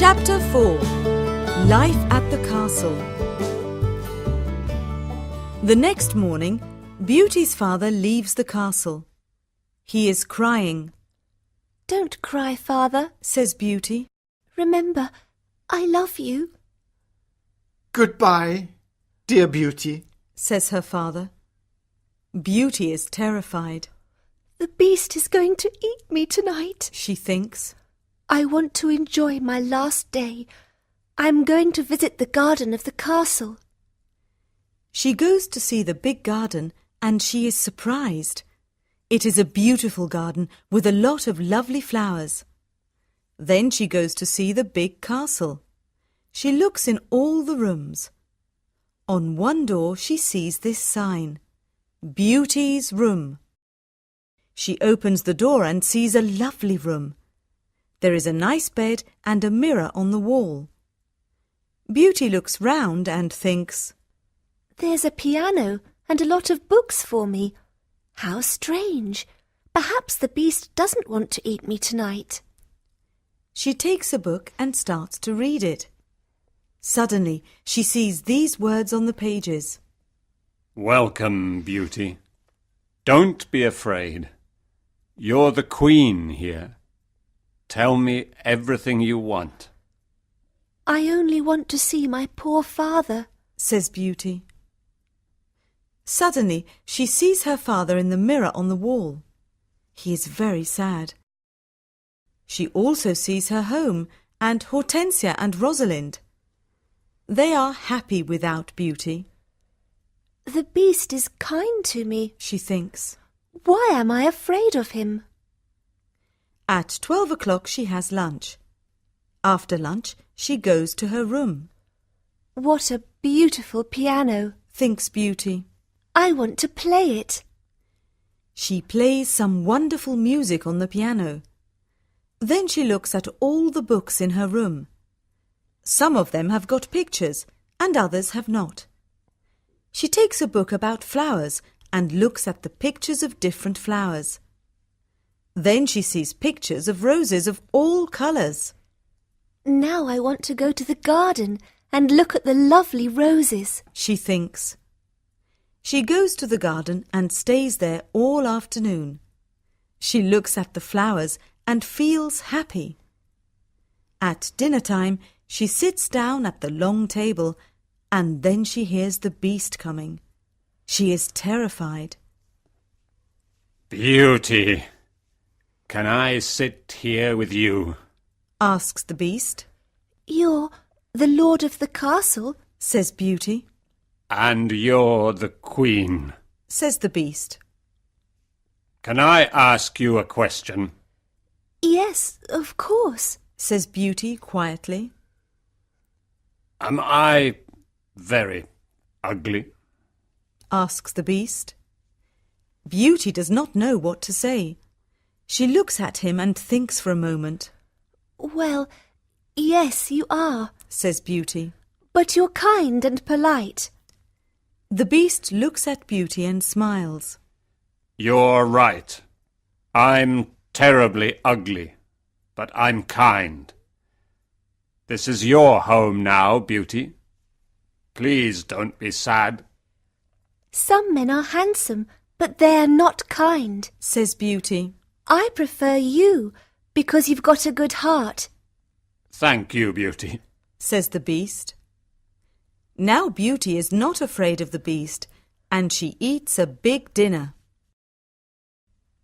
Chapter 4. Life at the Castle. The next morning, Beauty's father leaves the castle. He is crying. "Don't cry, father," says Beauty. "Remember, I love you." "Goodbye, dear Beauty," says her father. Beauty is terrified. "The beast is going to eat me tonight," she thinks. "I want to enjoy my last day. I'm going to visit the garden of the castle." She goes to see the big garden and she is surprised. It is a beautiful garden with a lot of lovely flowers. Then she goes to see the big castle. She looks in all the rooms. On one door she sees this sign, Beauty's Room. She opens the door and sees a lovely room. There is a nice bed and a mirror on the wall. Beauty looks round and thinks, "There's a piano and a lot of books for me. How strange! Perhaps the beast doesn't want to eat me tonight." She takes a book and starts to read it. Suddenly, she sees these words on the pages. "Welcome, Beauty. Don't be afraid. You're the queen here. Tell me everything you want." "I only want to see my poor father," says Beauty. Suddenly, she sees her father in the mirror on the wall. He is very sad. She also sees her home and Hortensia and Rosalind. They are happy without Beauty. "The beast is kind to me," she thinks. "Why am I afraid of him?" At 12 o'clock she has lunch. After lunch, she goes to her room. "What a beautiful piano," thinks Beauty. "I want to play it." She plays some wonderful music on the piano. Then she looks at all the books in her room. Some of them have got pictures and others have not. She takes a book about flowers and looks at the pictures of different flowers. Then she sees pictures of roses of all colours. "Now I want to go to the garden and look at the lovely roses," she thinks. She goes to the garden and stays there all afternoon. She looks at the flowers and feels happy. At dinner time, she sits down at the long table and then she hears the beast coming. She is terrified. "Beauty, can I sit here with you?" asks the beast. "You're the lord of the castle," says Beauty. "And you're the queen," says the beast. "Can I ask you a question?" "Yes, of course," says Beauty quietly. "Am I very ugly?" asks the beast. Beauty does not know what to say. She looks at him and thinks for a moment. "Well, yes, you are," says Beauty. "But you're kind and polite." The beast looks at Beauty and smiles. "You're right. I'm terribly ugly, but I'm kind. This is your home now, Beauty. Please don't be sad." "Some men are handsome, but they're not kind," says Beauty. "I prefer you because you've got a good heart." "Thank you, Beauty," says the beast. Now Beauty is not afraid of the beast and she eats a big dinner.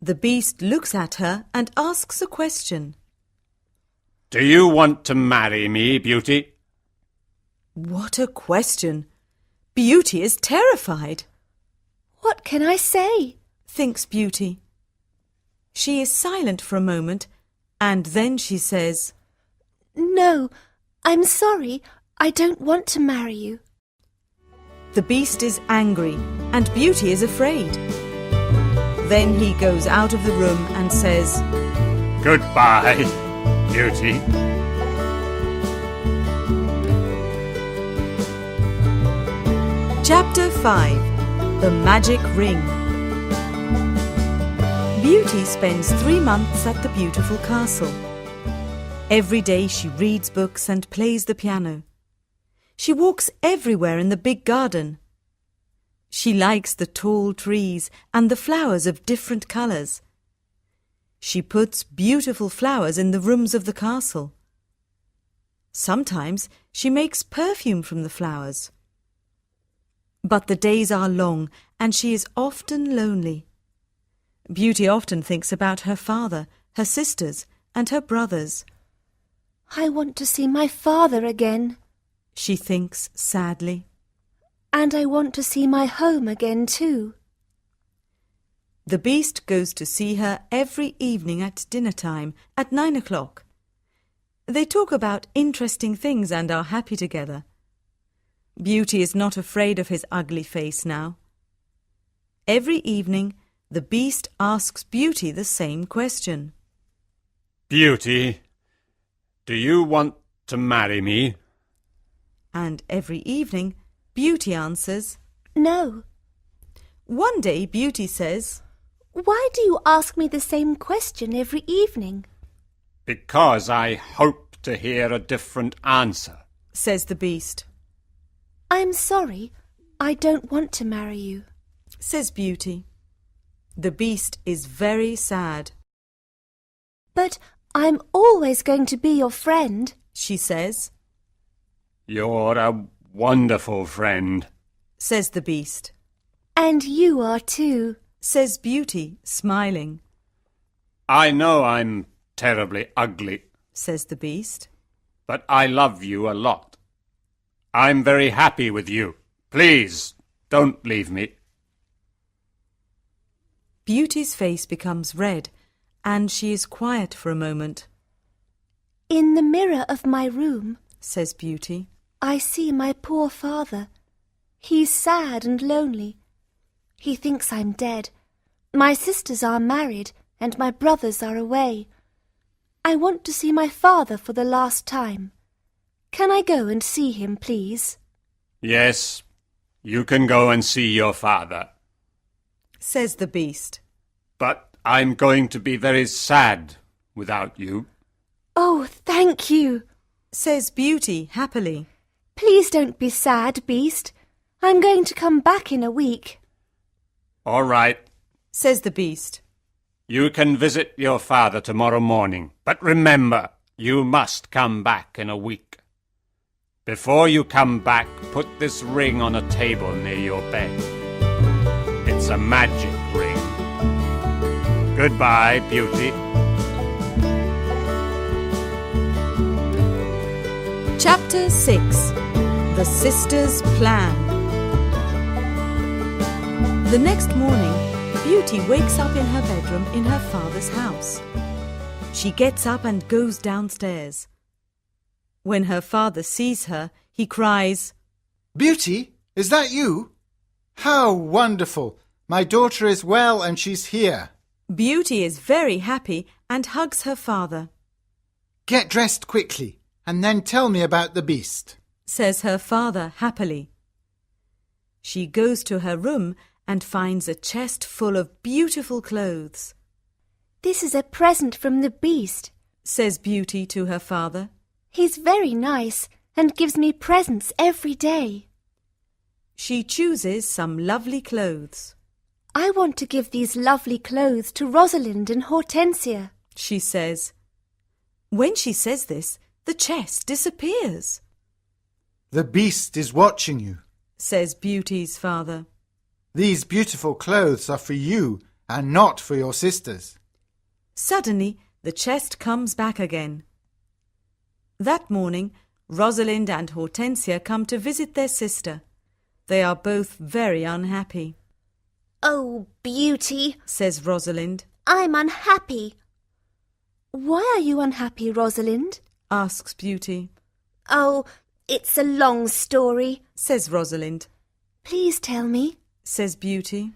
The beast looks at her and asks a question. "Do you want to marry me, Beauty?" What a question! Beauty is terrified. "What can I say?" thinks Beauty. She is silent for a moment and then she says, "No, I'm sorry. I don't want to marry you." The beast is angry and Beauty is afraid. Then he goes out of the room and says, "Goodbye, Beauty." Chapter 5. The Magic Ring. Beauty spends 3 months at the beautiful castle. Every day she reads books and plays the piano. She walks everywhere in the big garden. She likes the tall trees and the flowers of different colours. She puts beautiful flowers in the rooms of the castle. Sometimes she makes perfume from the flowers. But the days are long and she is often lonely. Beauty often thinks about her father, her sisters, and her brothers. I want to see my father again. She thinks sadly. And I want to see my home again too. The Beast goes to see her every evening at dinner time at 9 o'clock. They talk about interesting things and are happy together. Beauty is not afraid of his ugly face now. Every evening, the Beast asks Beauty the same question. Beauty, do you want to marry me? And every evening, Beauty answers, No. One day Beauty says, Why do you ask me the same question every evening? Because I hope to hear a different answer. says the Beast. I'm sorry, I don't want to marry you. Says Beauty. The Beast is very sad. But I'm always going to be your friend. She says, You're a wonderful friend. says the Beast. And you are too. Says Beauty, smiling. I know I'm terribly ugly, Says the Beast. but I love you a lot. I'm very happy with you. Please, don't leave me. Beauty's face becomes red, and she is quiet for a moment. In the mirror of my room, Says Beauty. I see my poor father. He's sad and lonely. He thinks I'm dead. My sisters are married and my brothers are away. I want to see my father for the last time. Can I go and see him, please? Yes, you can go and see your father. Says the Beast. But I'm going to be very sad without you. Oh, thank you. Says Beauty happily. Please don't be sad, Beast. I'm going to come back in a week. All right, Says the Beast. you can visit your father tomorrow morning. But remember, you must come back in a week. Before you come back, put this ring on a table near your bed. It's a magic ring. Goodbye, Beauty. Chapter 6. The Sisters' Plan. The next morning, Beauty wakes up in her bedroom in her father's house. She gets up and goes downstairs. When her father sees her, he cries, Beauty, is that you? How wonderful! My daughter is well and she's here. Beauty is very happy and hugs her father. Get dressed quickly and then tell me about the Beast. Says her father happily. She goes to her room and finds a chest full of beautiful clothes. This is a present from the Beast. Says Beauty to her father. He's very nice and gives me presents every day. She chooses some lovely clothes. I want to give these lovely clothes to Rosalind and Hortensia. She says. When she says this, the chest disappears. The Beast is watching you. Says Beauty's father. These beautiful clothes are for you and not for your sisters. Suddenly, the chest comes back again. That morning, Rosalind and Hortensia come to visit their sister. They are both very unhappy. Oh, Beauty, Says Rosalind. I'm unhappy. Why are you unhappy, Rosalind? Asks Beauty. Oh, it's a long story. Says Rosalind. Please tell me. Says Beauty.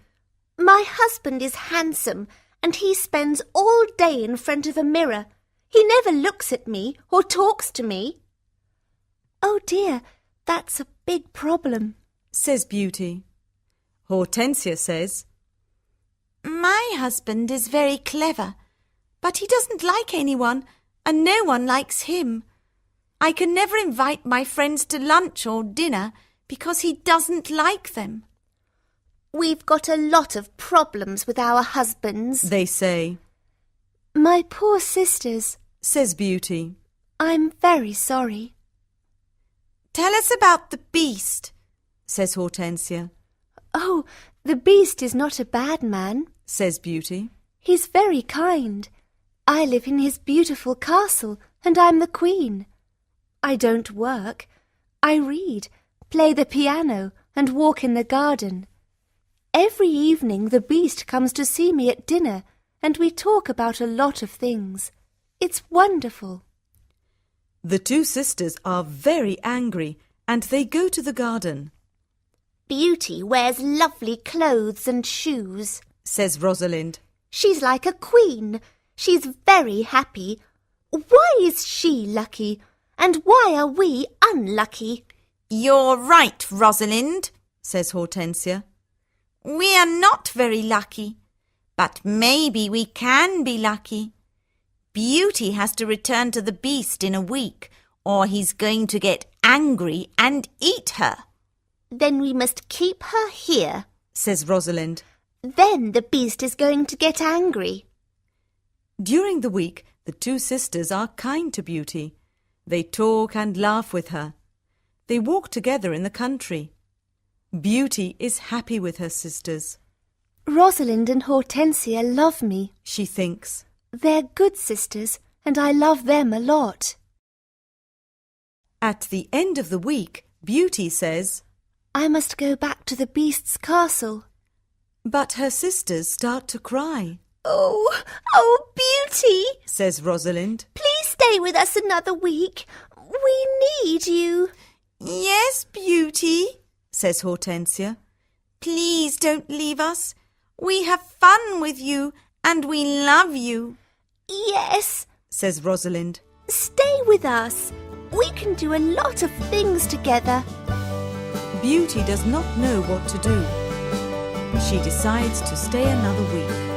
My husband is handsome and he spends all day in front of a mirror. He never looks at me or talks to me. Oh dear, that's a big problem. Says Beauty. Hortensia says, My husband is very clever, but he doesn't like anyone and no one likes him. I can never invite my friends to lunch or dinner because he doesn't like them. We've got a lot of problems with our husbands, They say. My poor sisters, Says Beauty. I'm very sorry. Tell us about the beast, says Hortensia. Oh, the beast is not a bad man. Says Beauty. He's very kind. I live in his beautiful castle, and I'm the queen. I don't work. I read, play the piano, and walk in the garden. Every evening the beast comes to see me at dinner, and we talk about a lot of things. It's wonderful. The two sisters are very angry, and they go to the garden. Beauty wears lovely clothes and shoes. Says Rosalind. She's like a queen. She's very happy. Why is she lucky? And why are we unlucky? You're right, Rosalind, says Hortensia. We are not very lucky, but maybe we can be lucky. Beauty has to return to the beast in a week, or he's going to get angry and eat her. Then we must keep her here. Says Rosalind. Then the beast is going to get angry. During the week, the two sisters are kind to Beauty. They talk and laugh with her. They walk together in the country. Beauty is happy with her sisters. Rosalind and Hortensia love me. She thinks. They're good sisters, and I love them a lot. At the end of the week, Beauty says, I must go back to the beast's castle. but her sisters start to cry. Oh, Beauty, Says Rosalind. please stay with us another week. We need you. Yes, Beauty, says Hortensia. Please don't leave us. We have fun with you and we love you, Yes, says Rosalind. stay with us. We can do a lot of things together. Beauty does not know what to do. She decides to stay another week.